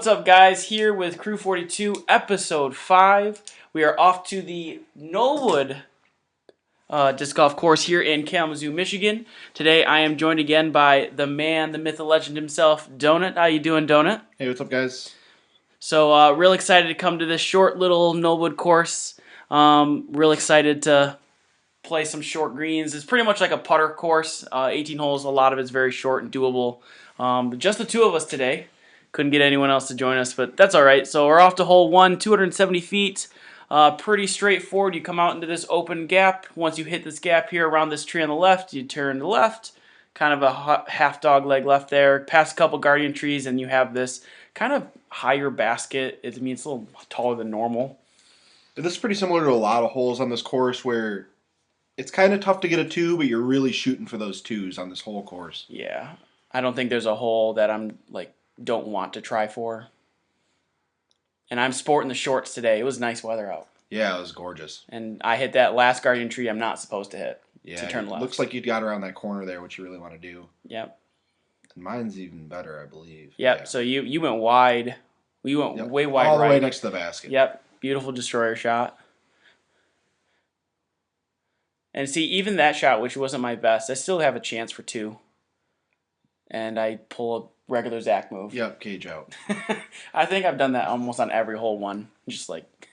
What's up, guys? Here with Crew 42, Episode 5. We are off to the Knowllwood disc golf course here in Kalamazoo, Michigan. Today, I am joined again by the man, the myth, the legend himself, Donut. How you doing, Donut? Hey, what's up, guys? So, real excited to come to this short little Knowllwood course. Real excited to play some short greens. It's pretty much like a putter course. 18 holes. A lot of it's very short and doable. But just the two of us today. Couldn't get anyone else to join us, but that's all right. So we're off to hole 1, 270 feet. Pretty straightforward. You come out into this open gap. Once you hit this gap here around this tree on the left, you turn to the left. Kind of a half dog leg left there. Past a couple guardian trees, and you have this kind of higher basket. It's a little taller than normal. This is pretty similar to a lot of holes on this course where it's kind of tough to get a 2, but you're really shooting for those 2s on this whole course. Yeah. I don't think there's a hole that I'm don't want to try for. And I'm sporting the shorts today. It was nice weather out. Yeah, it was gorgeous. And I hit that last guardian tree I'm not supposed to hit. Yeah, to turn left. Looks like you got around that corner there, which you really want to do. Yep. And mine's even better, I believe. Yep. Yeah. So you went wide. We went way wide all the right. way next to the basket. Yep. Beautiful destroyer shot. And see, even that shot, which wasn't my best, I still have a chance for 2. And I pull a regular Zach move. Yep, cage out. I think I've done that almost on every hole 1, just like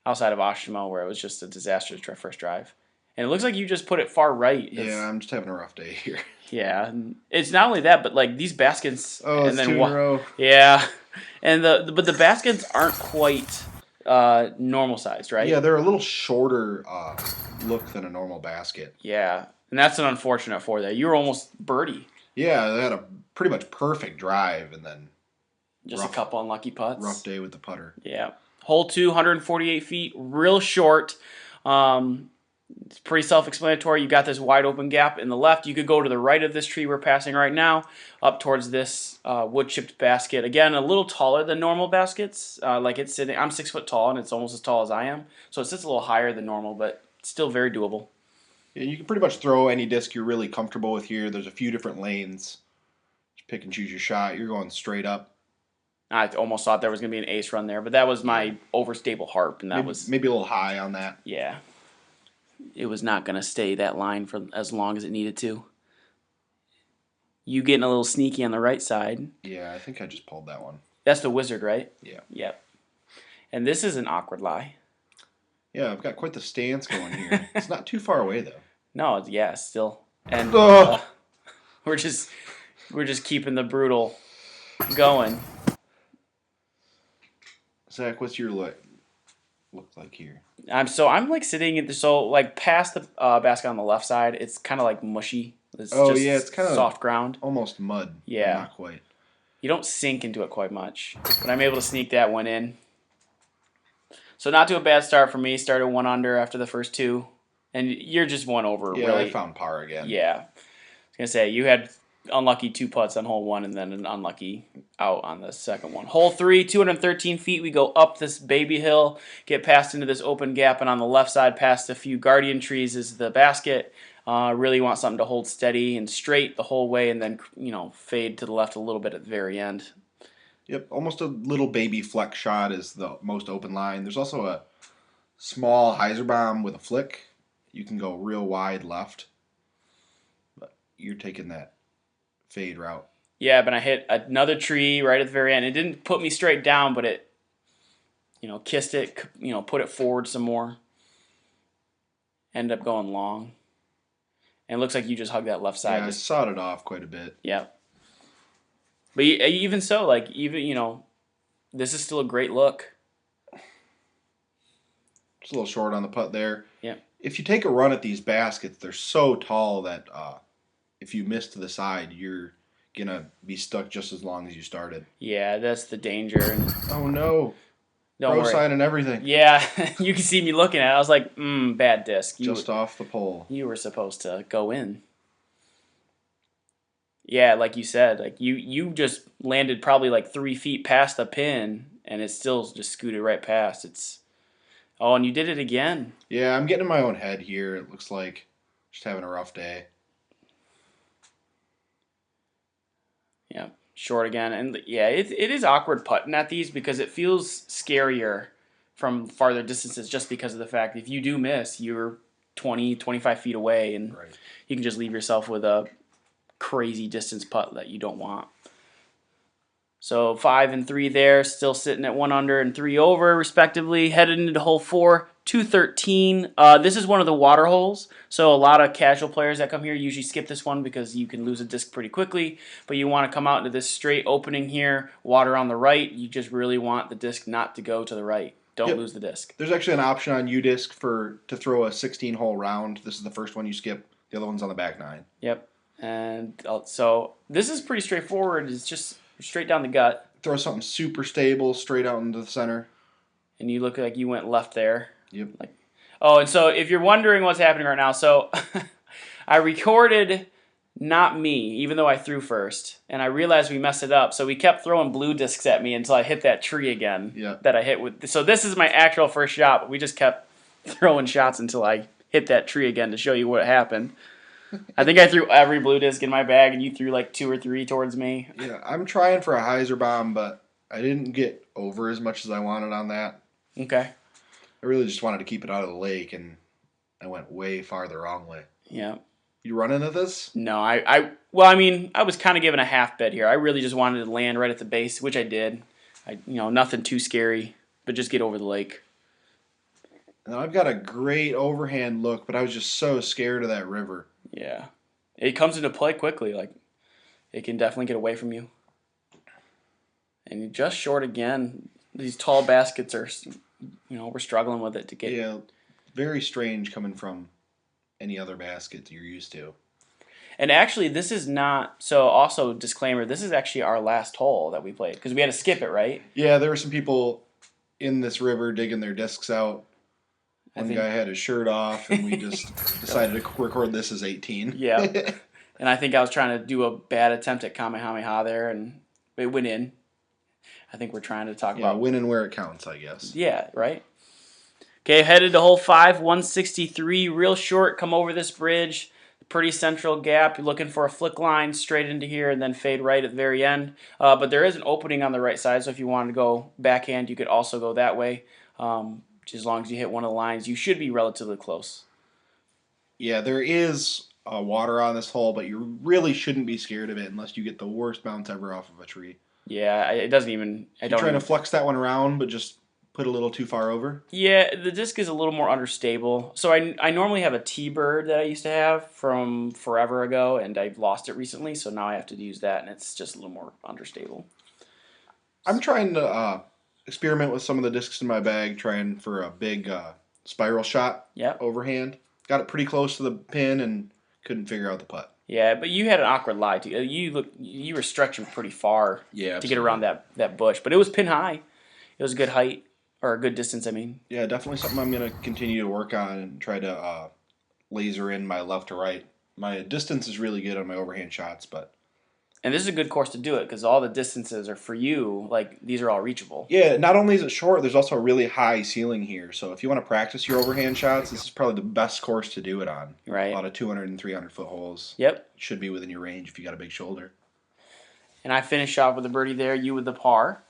outside of Oshimo, where it was just a disastrous first drive. And it looks like you just put it far right. Yeah, I'm just having a rough day here. Yeah, it's not only that, but like these baskets. Oh, and it's then 2 in a row. Yeah, and but the baskets aren't quite normal sized, right? Yeah, they're a little shorter look than a normal basket. Yeah, and that's an unfortunate for that. You were almost birdie. Yeah, they had a pretty much perfect drive, and then just a couple unlucky putts. Rough day with the putter. Yeah. Hole 2, 148 feet, real short. It's pretty self-explanatory. You got this wide open gap in the left. You could go to the right of this tree we're passing right now, up towards this wood-chipped basket. Again, a little taller than normal baskets. Like it's sitting. I'm 6 foot tall, and it's almost as tall as I am. So it sits a little higher than normal, but still very doable. Yeah, you can pretty much throw any disc you're really comfortable with here. There's a few different lanes. Just pick and choose your shot. You're going straight up. I almost thought there was going to be an ace run there, but that was my overstable harp, and that was maybe a little high on that. Yeah, it was not going to stay that line for as long as it needed to. You getting a little sneaky on the right side. Yeah, I think I just pulled that one. That's the wizard, right? Yeah. Yep. And this is an awkward lie. Yeah, I've got quite the stance going here. It's not too far away though. No, yeah, still. And we're just keeping the brutal going. Zach, what's your look like here? I'm like sitting at past the basket on the left side. It's kind of like mushy. It's it's kind of soft ground, almost mud. Yeah, not quite. You don't sink into it quite much, but I'm able to sneak that one in. So not to a bad start for me. Started 1 under after the first 2, and you're just 1 over. Yeah, really. I found par again. Yeah, I was gonna say you had unlucky 2 putts on hole 1 and then an unlucky out on the second one. Hole 3, 213 feet. We go up this baby hill, get past into this open gap, and on the left side, past a few guardian trees, is the basket. Really want something to hold steady and straight the whole way, and then fade to the left a little bit at the very end. Yep, almost a little baby flex shot is the most open line. There's also a small hyzer bomb with a flick. You can go real wide left, but you're taking that fade route. Yeah, but I hit another tree right at the very end. It didn't put me straight down, but it, kissed it, put it forward some more. Ended up going long. And it looks like you just hugged that left side. Yeah, I sawed it off quite a bit. Yeah. But even so, this is still a great look. Just a little short on the putt there. Yeah. If you take a run at these baskets, they're so tall that if you miss to the side, you're going to be stuck just as long as you started. Yeah, that's the danger. Oh, no. Don't worry. Sign and everything. Yeah, you can see me looking at it. I was like, bad disc. Just off the pole. You were supposed to go in. Yeah, like you said, you just landed probably 3 feet past the pin, and it still just scooted right past. And you did it again. Yeah, I'm getting in my own head here. It looks like just having a rough day. Yeah. short again. And yeah, it is awkward putting at these because it feels scarier from farther distances just because of the fact if you do miss, you're 20, 25 feet away and Right. you can just leave yourself with a crazy distance putt that you don't want. So 5 and 3 there, still sitting at 1 under and 3 over, respectively. Headed into hole 4, 213. This is one of the water holes, so a lot of casual players that come here usually skip this one because you can lose a disc pretty quickly. But you want to come out into this straight opening here, water on the right. You just really want the disc not to go to the right. Don't Yep. lose the disc. There's actually an option on UDisc to throw a 16-hole round. This is the first one you skip. The other one's on the back 9. Yep. And so this is pretty straightforward. It's just straight down the gut. Throw something super stable straight out into the center. And you look like you went left there. Yep. Oh, and so if you're wondering what's happening right now, so I recorded not me, even though I threw first, and I realized we messed it up. So we kept throwing blue discs at me until I hit that tree again. Yeah. That I hit with. So this is my actual first shot, but we just kept throwing shots until I hit that tree again to show you what happened. I think I threw every blue disc in my bag, and you threw like 2 or 3 towards me. Yeah, I'm trying for a hyzer bomb, but I didn't get over as much as I wanted on that. Okay. I really just wanted to keep it out of the lake, and I went way far the wrong way. Yeah. You running at this? No, I was kind of given a half bet here. I really just wanted to land right at the base, which I did. Nothing too scary, but just get over the lake. And I've got a great overhand look, but I was just so scared of that river. Yeah. It comes into play quickly. Like, it can definitely get away from you. And you just short again. These tall baskets are, we're struggling with it to get. Yeah, very strange coming from any other basket you're used to. And actually, this is not, so also disclaimer, this is actually our last hole that we played because we had to skip it, right? Yeah, there were some people in this river digging their discs out. One guy had his shirt off, and we just decided to record this as 18. Yeah. And I think I was trying to do a bad attempt at Kamehameha there, and it went in. I think we're trying to talk about winning where it counts, I guess. Yeah, right. Okay, headed to hole 5, 163, real short, come over this bridge, pretty central gap. You're looking for a flick line straight into here and then fade right at the very end. But there is an opening on the right side, so if you wanted to go backhand, you could also go that way. As long as you hit one of the lines, you should be relatively close. Yeah, there is water on this hole, but you really shouldn't be scared of it unless you get the worst bounce ever off of a tree. Yeah, it doesn't even. You're trying to flex that one around, but just put a little too far over. Yeah, the disc is a little more understable. So I normally have a T-Bird that I used to have from forever ago, and I've lost it recently, so now I have to use that, and it's just a little more understable. I'm trying to experiment with some of the discs in my bag, trying for a big spiral shot overhand. Got it pretty close to the pin and couldn't figure out the putt. Yeah, but you had an awkward lie too. You were stretching pretty far to get around that bush, but it was pin high. It was a good height or a good distance. I mean. Yeah, definitely something I'm gonna continue to work on and try to laser in my left to right. My distance is really good on my overhand shots, but. And this is a good course to do it because all the distances are for you. Like these are all reachable. Yeah, not only is it short, there's also a really high ceiling here. So if you want to practice your overhand shots, this is probably the best course to do it on. Right. A lot of 200 and 300 foot holes. Yep. Should be within your range if you got a big shoulder. And I finished off with a birdie there. You with the par.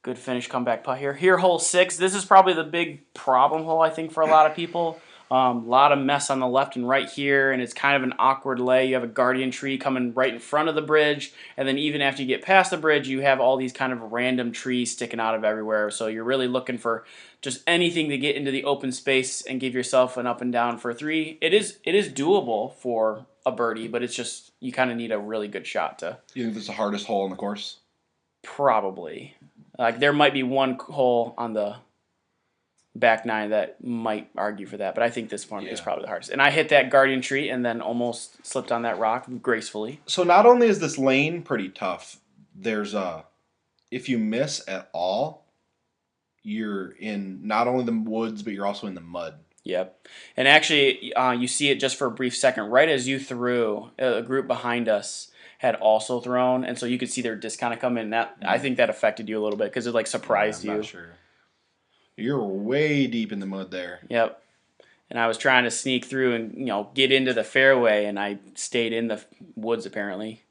Good finish, comeback putt here. Here, hole 6. This is probably the big problem hole I think for a lot of people. A lot of mess on the left and right here, and it's kind of an awkward lay. You have a guardian tree coming right in front of the bridge, and then even after you get past the bridge, you have all these kind of random trees sticking out of everywhere. So you're really looking for just anything to get into the open space and give yourself an up and down for a 3. It is doable for a birdie, but it's just you kind of need a really good shot to. You think this is the hardest hole in the course? Probably. Like there might be one hole on the back 9 that might argue for that, but I think this one is probably the hardest. And I hit that guardian tree and then almost slipped on that rock gracefully. So not only is this lane pretty tough, there's if you miss at all, you're in not only the woods, but you're also in the mud. Yep. And actually, you see it just for a brief second. Right as you threw, a group behind us had also thrown, and so you could see their disc kind of come in. That I think that affected you a little bit because it like surprised you. I'm not sure. You're way deep in the mud there. Yep. And I was trying to sneak through and get into the fairway, and I stayed in the woods apparently.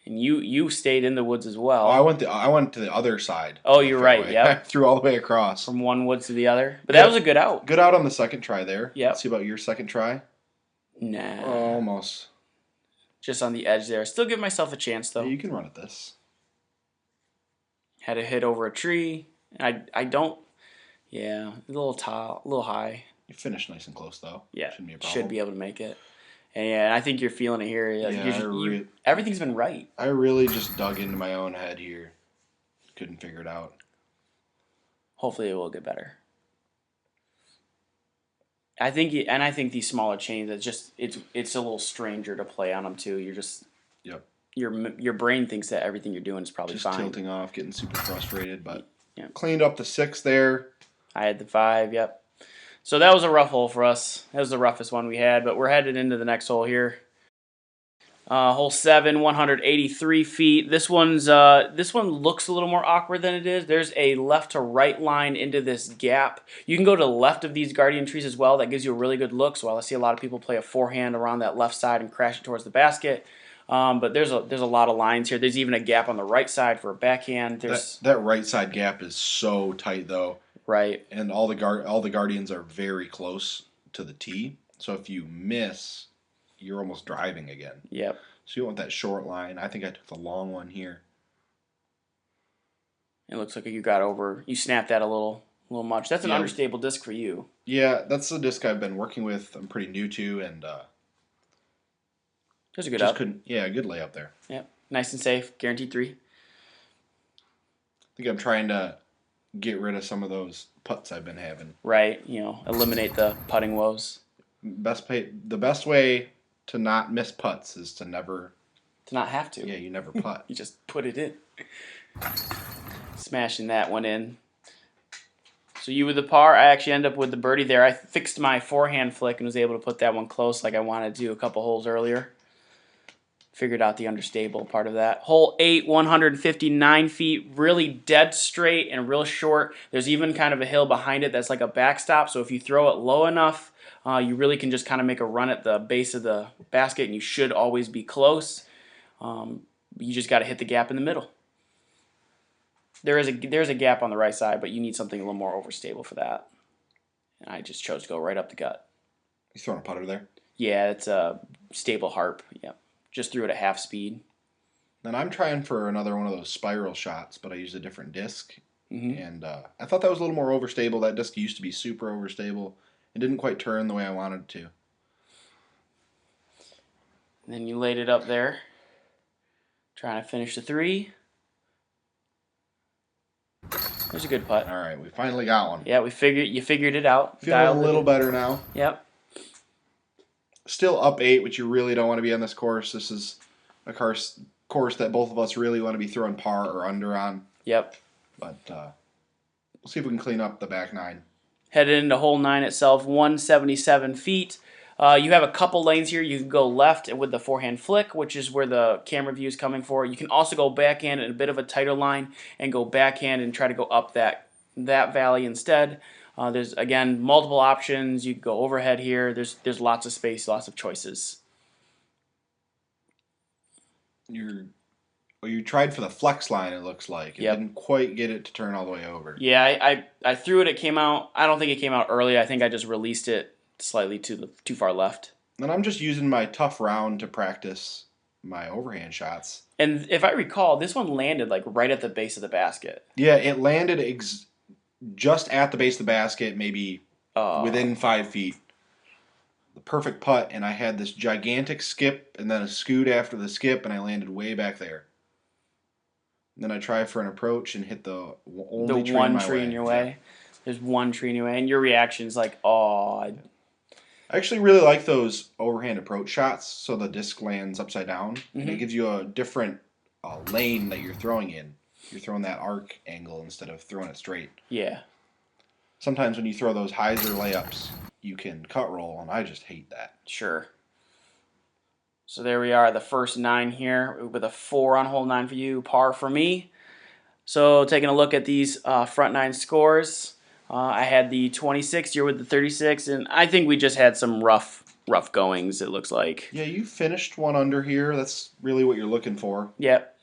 And you stayed in the woods as Oh, I well. went to the other side. Oh, Of the you're right. fairway. I Yep. threw all the way across. From one woods to the other. But that was Good, a good out. good out on the second try there. Yep. Let's see about your second try. Nah. Almost. Just on the edge there. Still give myself a chance though. Yeah, you can run at this. Had a hit over a tree. I don't. Yeah, a little tall, a little high. You finished nice and close though. Yeah, Shouldn't be a problem. should be able to make it. And yeah, I think you're feeling it here. Everything's been right. I really just dug into my own head here. Couldn't figure it out. Hopefully, it will get better. I think these smaller chains, it's a little stranger to play on them too. You're just Yep. your brain thinks that everything you're doing is probably Just fine. tilting off, getting super frustrated, but Yeah. cleaned up the 6 there. I had the 5. Yep. So that was a rough hole for us. That was the roughest one we had, but we're headed into the next hole here. Hole 7, 183 feet. This one looks a little more awkward than it is. There's a left to right line into this gap. You can go to the left of these guardian trees as well. That gives you a really good look. So I see a lot of people play a forehand around that left side and crash it towards the basket. But there's a lot of lines here. There's even a gap on the right side for a backhand. That right side gap is so tight though. Right. And all the guardians are very close to the tee. So if you miss, you're almost driving again. Yep. So you want that short line. I think I took the long one here. It looks like you snapped that a little much. That's an understable disc for you. Yeah, that's the disc I've been working with. I'm pretty new to, and There's a good up. good layup there. Yep. Nice and safe. Guaranteed 3. I think I'm trying to get rid of some of those putts I've been having. Right. Eliminate the putting woes. The best way to not miss putts is to not have to. Yeah, you never putt. You just put it in. Smashing that one in. So you with the par, I actually end up with the birdie there. I fixed my forehand flick and was able to put that one close like I wanted to do a couple holes earlier. Figured out the understable part of that. Hole 8, 159 feet, really dead straight and real short. There's even kind of a hill behind it that's like a backstop, so if you throw it low enough, you really can just kind of make a run at the base of the basket, and you should always be close. You just got to hit the gap in the middle. There's a gap on the right side, but you need something a little more overstable for that. And I just chose to go right up the gut. You throwing a putter there? Yeah, it's a stable harp. Yep. Just threw it at half speed. Then I'm trying for another one of those spiral shots, but I used a different disc. Mm-hmm. And I thought that was a little more overstable. That disc used to be super overstable. It didn't quite turn the way I wanted it to. And then you laid it up there. Trying to finish the 3. There's a good putt. All right, we finally got one. Yeah, you figured it out. Feeling a little better now. Yep. Still up 8, which you really don't want to be on this course. This is a course that both of us really want to be throwing par or under on. Yep. But we'll see if we can clean up the back 9. Headed into hole 9 itself, 177 feet. You have a couple lanes here. You can go left with the forehand flick, which is where the camera view is coming for. You can also go backhand in a bit of a tighter line and go backhand and try to go up that valley instead. There's, again, multiple options. You can go overhead here. There's lots of space, lots of choices. You tried for the flex line, it looks like. It didn't quite get it to turn all the way over. Yeah, I threw it. It came out. I don't think it came out early. I think I just released it slightly too far left. And I'm just using my tough round to practice my overhand shots. And if I recall, this one landed like right at the base of the basket. Yeah, it landed just at the base of the basket, maybe within 5 feet. The perfect putt, and I had this gigantic skip and then a scoot after the skip, and I landed way back there. And then I try for an approach and hit the only tree one in my tree way. in your way. Yeah. There's one tree in your way, and your reaction is like, oh. I actually really like those overhand approach shots, so the disc lands upside down, and it gives you a different lane that you're throwing in. You're throwing that arc angle instead of throwing it straight. Yeah. Sometimes when you throw those hyzer layups, you can cut roll, and I just hate that. Sure. So there we are, the first 9 here, with a 4 on hole 9 for you, par for me. So taking a look at these front 9 scores, I had the 26, you're with the 36, and I think we just had some rough rough goings, it looks like. Yeah, you finished one under here. That's really what you're looking for. Yep,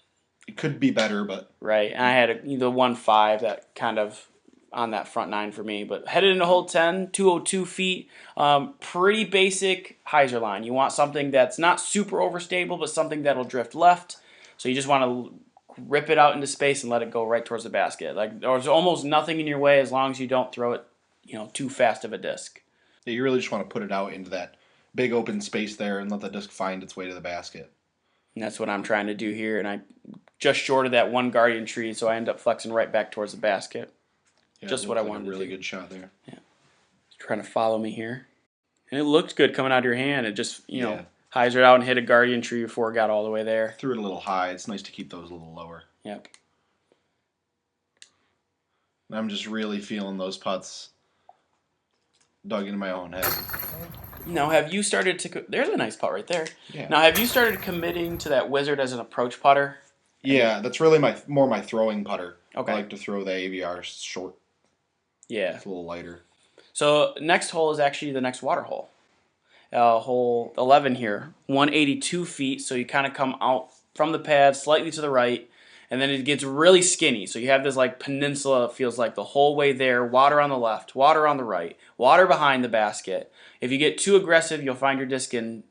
It could be better, but right. And I had the 1.5 that kind of on that front nine for me. But headed into hole 10, 202 feet. Pretty basic hyzer line. You want something that's not super overstable, but something that'll drift left. So you just want to rip it out into space and let it go right towards the basket. Like there's almost nothing in your way as long as you don't throw it, too fast of a disc. yeah, you really just want to put it out into that big open space there and let the disc find its way to the basket. And that's what I'm trying to do here. And I just shorted that one guardian tree, so I end up flexing right back towards the basket. Yeah, Just it what I looked like wanted a really to do. good shot there. Yeah. Trying to follow me here. And it looked good coming out of your hand. It just, Yeah. hyzered out and hit a guardian tree before it got all the way there. Threw it a little high. It's nice to keep those a little lower. Yep. And I'm just really feeling those putts dug into my own head. Now, have you started to... There's a nice putt right there. Yeah. Now, have you started committing to that Wizard as an approach putter? Yeah, that's really more my throwing putter. Okay. I like to throw the AVR short. Yeah. It's a little lighter. So, next hole is actually the next water hole. Hole 11 here. 182 feet, so you kind of come out from the pad slightly to the right, and then it gets really skinny. So you have this like peninsula, it feels like the whole way there, water on the left, water on the right, water behind the basket. If you get too aggressive, you'll find your disc in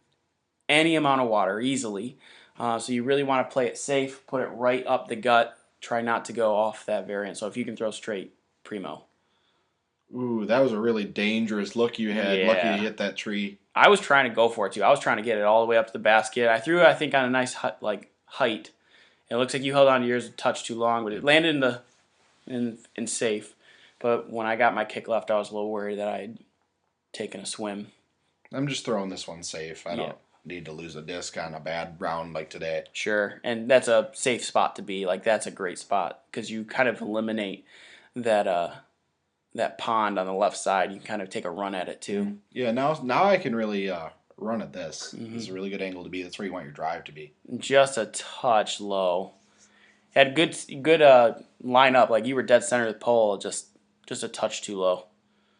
any amount of water easily. So you really want to play it safe, put it right up the gut, try not to go off that variant. So if you can throw straight, primo. Ooh, that was a really dangerous look you had. Yeah. Lucky you hit that tree. I was trying to go for it too. I was trying to get it all the way up to the basket. I threw it, I think, on a nice height. It looks like you held on to yours a touch too long, but it landed in safe. But when I got my kick left, I was a little worried that I had taken a swim. I'm just throwing this one safe. I Yeah. don't need to lose a disc on a bad round like today. Sure, and that's a safe spot to be. Like that's a great spot because you kind of eliminate that pond on the left side. You kind of take a run at it too. Yeah, now I can really run at this. This is a really good angle to be. That's where you want your drive to be. Just a touch low. Had good line up. Like you were dead center of the pole. Just a touch too low.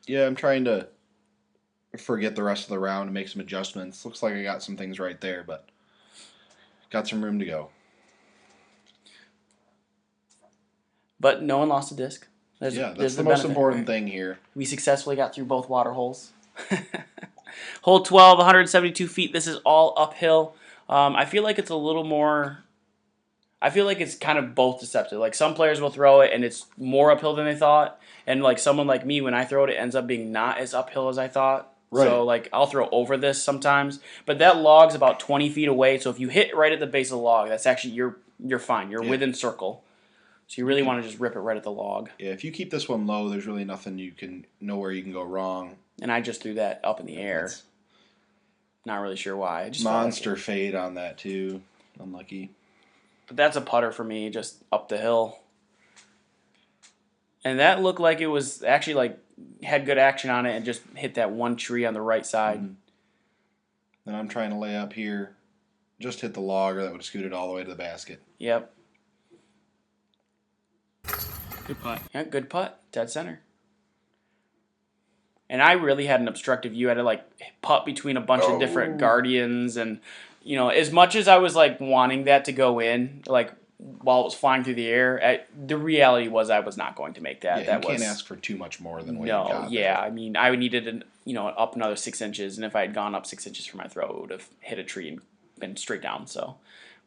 Yeah, I'm trying to forget the rest of the round and make some adjustments. Looks like I got some things right there, but got some room to go. But no one lost a disc. That's the most important thing here. We successfully got through both water holes. Hole 12, 172 feet. This is all uphill. I feel like it's a little more... I feel like it's kind of both deceptive. Like some players will throw it and it's more uphill than they thought. And like someone like me, when I throw it, it ends up being not as uphill as I thought. Right. So like I'll throw over this sometimes. But that log's about 20 feet away. So if you hit right at the base of the log, that's actually, you're fine. You're within circle. So you really want to just rip it right at the log. Yeah, if you keep this one low, there's really nothing you can know where you can go wrong. And I just threw that up in the air. Not really sure why. I just Monster fade on that too. Unlucky. But that's a putter for me, just up the hill. And that looked like it was actually like had good action on it and just hit that one tree on the right side. Mm-hmm. Then I'm trying to lay up here. Just hit the log or that would have scooted all the way to the basket. Yep. Good putt. Yeah, good putt. Dead center. And I really had an obstructive view. I had to like putt between a bunch of different guardians, and as much as I was like wanting that to go in, like while it was flying through the air, the reality was I was not going to make that. Yeah, you can't ask for too much more than what you got. Yeah, I mean I needed up another 6 inches, and if I had gone up 6 inches for my throw, it would have hit a tree and been straight down. So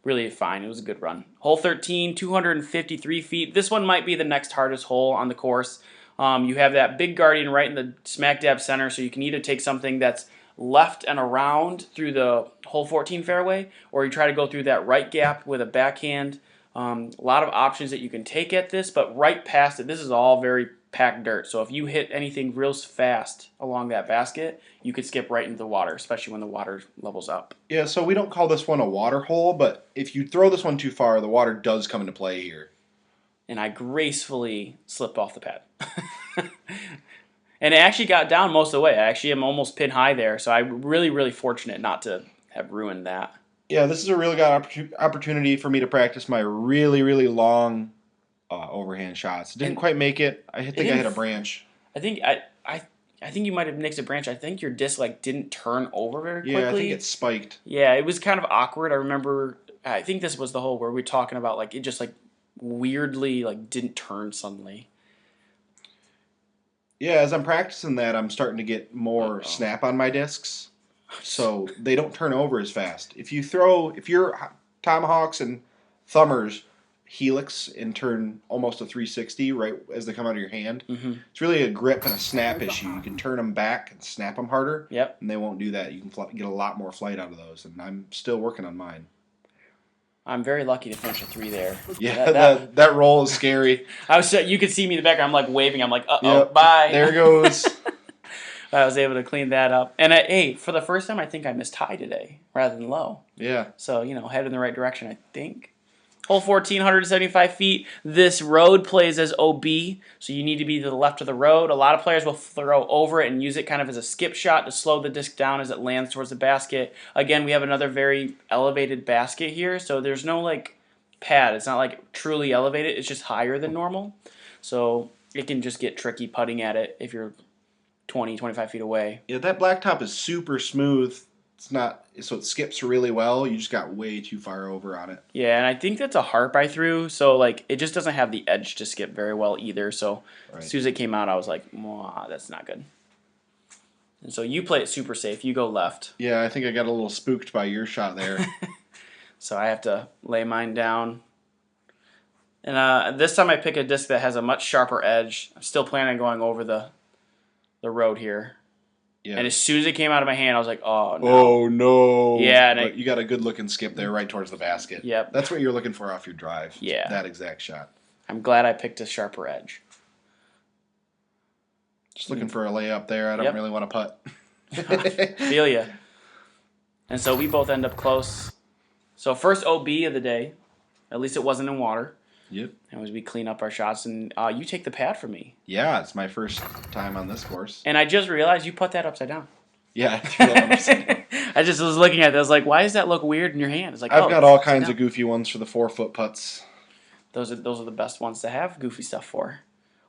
really fine. It was a good run. Hole 13, 253 feet. This one might be the next hardest hole on the course. You have that big guardian right in the smack dab center, so you can either take something that's left and around through the hole 14 fairway, or you try to go through that right gap with a backhand. A lot of options that you can take at this, but right past it, this is all very packed dirt. So if you hit anything real fast along that basket, you could skip right into the water, especially when the water levels up. Yeah, so we don't call this one a water hole, but if you throw this one too far, the water does come into play here. And I gracefully slipped off the pad. And it actually got down most of the way. I actually am almost pin high there, so I'm really, really fortunate not to have ruined that. Yeah, this is a really good opportunity for me to practice my really, really long overhand shots. Didn't quite make it. I think I hit a branch. I think I think you might have nicked a branch. I think your disc like didn't turn over very quickly. Yeah, I think it's spiked. Yeah, it was kind of awkward. I remember. I think this was the hole where we were talking about like it just like weirdly like didn't turn suddenly. Yeah, as I'm practicing that, I'm starting to get more Uh-oh. snap on my discs, so they don't turn over as fast. If your tomahawks and thumbers helix and turn almost a 360 right as they come out of your hand, it's really a grip and a snap issue. You can turn them back and snap them harder, Yep. and they won't do that. You can get a lot more flight out of those, and I'm still working on mine. I'm very lucky to finish a 3 there. Yeah, that roll is scary. You could see me in the background. I'm like waving. I'm like, Yep, bye. there goes. I was able to clean that up. And hey, for the first time, I think I missed high today rather than low. Yeah. So, head in the right direction, I think. Hole 14, 175 feet. This road plays as OB, so you need to be to the left of the road. A lot of players will throw over it and use it kind of as a skip shot to slow the disc down as it lands towards the basket. Again, we have another very elevated basket here, so there's no like pad. It's not like truly elevated. It's just higher than normal. So it can just get tricky putting at it if you're 20, 25 feet away. Yeah, that blacktop is super smooth. It's not, so it skips really well. You just got way too far over on it. Yeah, and I think that's a harp I threw, so like it just doesn't have the edge to skip very well either. So as soon as it came out, I was like, that's not good. And so you play it super safe. You go left. Yeah, I think I got a little spooked by your shot there. So I have to lay mine down. And this time I pick a disc that has a much sharper edge. I'm still planning on going over the road here. Yeah. And as soon as it came out of my hand, I was like, oh, no. Oh, no. Yeah. But you got a good-looking skip there right towards the basket. Yep. That's what you're looking for off your drive. Yeah. That exact shot. I'm glad I picked a sharper edge. Just looking for a layup there. I don't really want to putt. Feel ya. And so we both end up close. So first OB of the day. At least it wasn't in water. Yep. And as we clean up our shots, and you take the pad from me. Yeah, it's my first time on this course. And I just realized you put that upside down. Yeah, I threw that upside down. I just was looking at it. I was like, why does that look weird in your hand? It's like, I've got all kinds of goofy ones for the 4-foot putts. Those are the best ones to have goofy stuff for.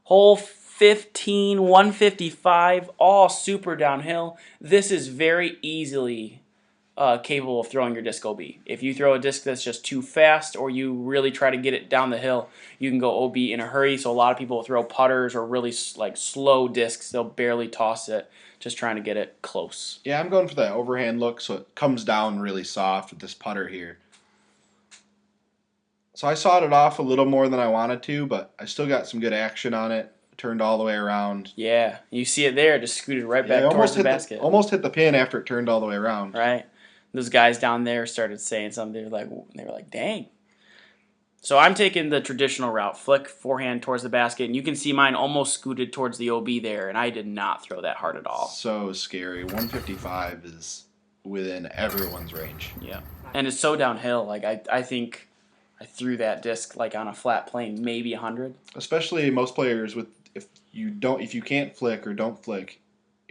Hole 15, 155, all super downhill. This is very easily capable of throwing your disc OB. If you throw a disc that's just too fast or you really try to get it down the hill, you can go OB in a hurry. So a lot of people will throw putters or really like slow discs. They'll barely toss it, just trying to get it close. Yeah, I'm going for that overhand look so it comes down really soft with this putter here. So I sawed it off a little more than I wanted to, but I still got some good action on it. Turned all the way around. Yeah, you see it there, just scooted right back towards the basket. Almost hit the pin after it turned all the way around. Right. Those guys down there started saying something. They were like, dang. So I'm taking the traditional route, flick forehand towards the basket, and you can see mine almost scooted towards the OB there, and I did not throw that hard at all. So scary. 155 is within everyone's range. Yeah, and it's so downhill. Like I think I threw that disc like on a flat plane, maybe 100. Especially most players if you can't flick or don't flick.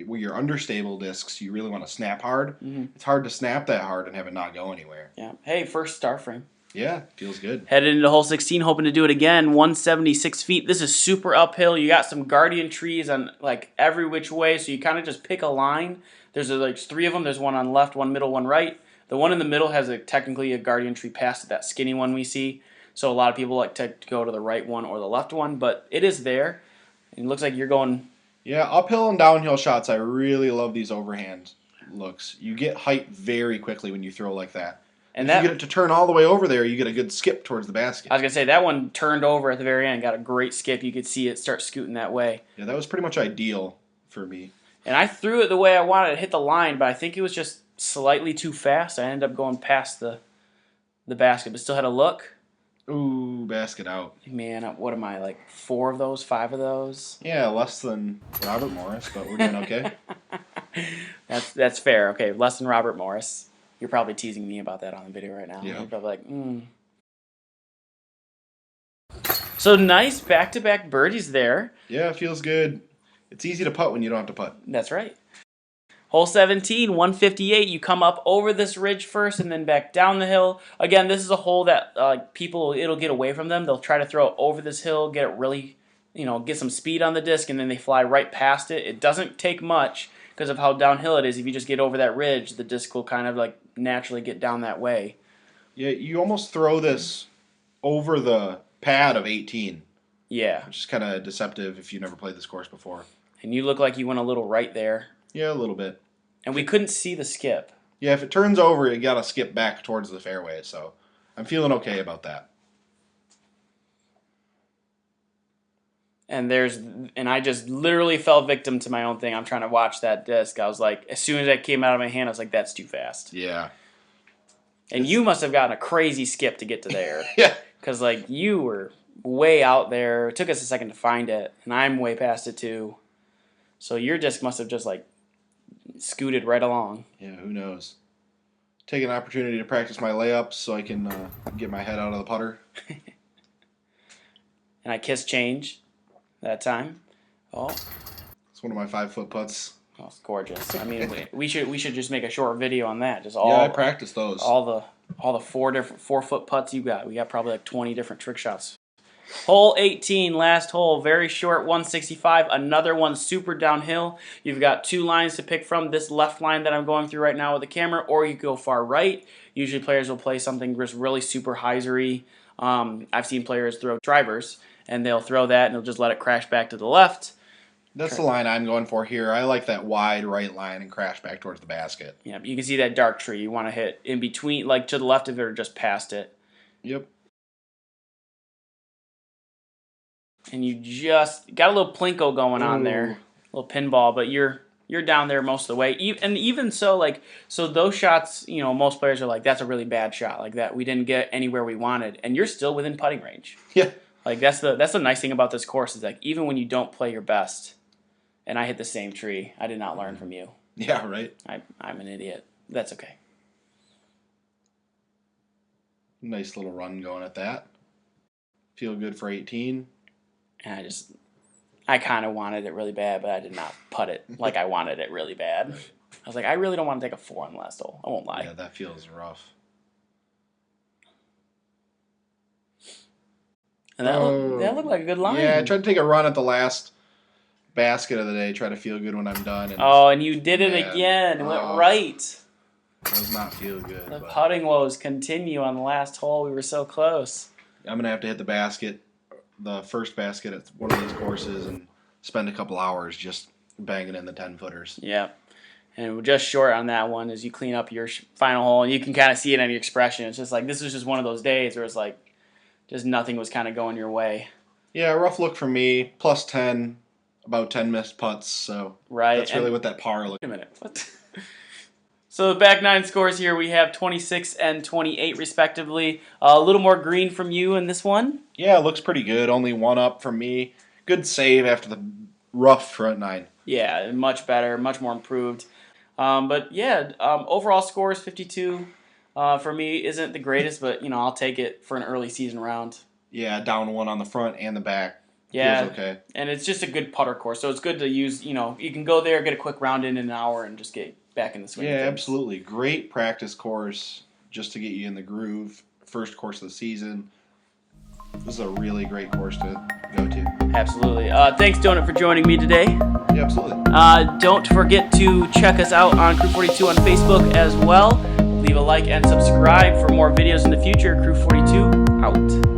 Where you're understable discs, you really want to snap hard. Mm-hmm. It's hard to snap that hard and have it not go anywhere. Yeah. Hey, first star frame. Yeah, feels good. Headed into hole 16, hoping to do it again. 176 feet. This is super uphill. You got some guardian trees on like every which way, so you kind of just pick a line. There's like 3 of them. There's one on left, one middle, one right. The one in the middle has technically a guardian tree past that skinny one we see. So a lot of people like to go to the right one or the left one, but it is there. It looks like you're going. Yeah, uphill and downhill shots, I really love these overhand looks. You get height very quickly when you throw like that. And if you get it to turn all the way over there, you get a good skip towards the basket. I was going to say, that one turned over at the very end, got a great skip. You could see it start scooting that way. Yeah, that was pretty much ideal for me. And I threw it the way I wanted to hit the line, but I think it was just slightly too fast. I ended up going past the basket, but still had a look. Ooh, basket out. Man, what am I, like 4 of those, 5 of those? Yeah, less than Robert Morris, but we're doing okay. That's fair. Okay, less than Robert Morris. You're probably teasing me about that on the video right now. Yeah. You're probably like, So nice back-to-back birdies there. Yeah, it feels good. It's easy to putt when you don't have to putt. That's right. Hole 17, 158, you come up over this ridge first and then back down the hill. Again, this is a hole that it'll get away from them. They'll try to throw it over this hill, get it really get some speed on the disc, and then they fly right past it. It doesn't take much because of how downhill it is. If you just get over that ridge, the disc will kind of like naturally get down that way. Yeah, you almost throw this over the pad of 18. Yeah. Which is kind of deceptive if you never played this course before. And you look like you went a little right there. Yeah, a little bit. And we couldn't see the skip. Yeah, if it turns over, you got to skip back towards the fairway, so I'm feeling okay about that. And I just literally fell victim to my own thing. I'm trying to watch that disc. I was like, as soon as that came out of my hand, I was like, that's too fast. Yeah. And you must have gotten a crazy skip to get to there. Yeah. Because, like, you were way out there. It took us a second to find it, and I'm way past it, too. So your disc must have just, like, scooted right along. Yeah, who knows. Take an opportunity to practice my layups so I can get my head out of the putter. And I kissed change that time. Oh. It's one of my 5-foot putts. Oh, it's gorgeous. I mean, we should just make a short video on that. Just Yeah, I practiced those. All the 4-foot putts you got. We got probably like 20 different trick shots. Hole 18, last hole, very short, 165. Another one super downhill. You've got 2 lines to pick from. This left line that I'm going through right now with the camera, or you go far right. Usually players will play something just really super hyzery. I've seen players throw drivers, and they'll throw that, and they'll just let it crash back to the left. That's the line I'm going for here. I like that wide right line and crash back towards the basket. Yeah, you can see that dark tree. You want to hit in between, like to the left of it or just past it. Yep. And you just got a little plinko going on there, a little pinball, but you're down there most of the way. And even so, like, so those shots, most players are like, that's a really bad shot, like that. We didn't get anywhere we wanted, and you're still within putting range. Yeah. Like that's the nice thing about this course is like even when you don't play your best, and I hit the same tree, I did not learn from you. Yeah, right. I'm an idiot. That's okay. Nice little run going at that. Feel good for 18. And I kind of wanted it really bad, but I did not putt it like I wanted it really bad. Right. I was like, I really don't want to take a 4 on the last hole. I won't lie. Yeah, that feels rough. And that looked like a good line. Yeah, I tried to take a run at the last basket of the day, try to feel good when I'm done. And you did it again. It went right. Does not feel good. The putting woes continue on the last hole. We were so close. I'm going to have to hit the basket, the first basket at one of these courses, and spend a couple hours just banging in the 10-footers. Yeah. And we're just short on that one as you clean up your final hole. And you can kind of see it on your expression. It's just like, this was just one of those days where it's like, just nothing was kind of going your way. Yeah, rough look for me. Plus 10, about 10 missed putts. So right. That's really what that par looked. Wait a minute. What? So the back 9 scores here, we have 26 and 28 respectively. A little more green from you in this one. Yeah, it looks pretty good. Only 1 up from me. Good save after the rough front 9. Yeah, much better, much more improved. But yeah, overall score is 52. For me, isn't the greatest, but I'll take it for an early season round. Yeah, down 1 on the front and the back. Yeah, feels okay. And it's just a good putter course, so it's good to use. You can go there, get a quick round in an hour, and just get back in the swing. Yeah, absolutely. Great practice course just to get you in the groove. First course of the season. This is a really great course to go to. Absolutely. Thanks, Donut, for joining me today. Yeah, absolutely. Don't forget to check us out on Crew 42 on Facebook as well. Leave a like and subscribe for more videos in the future. Crew 42 out.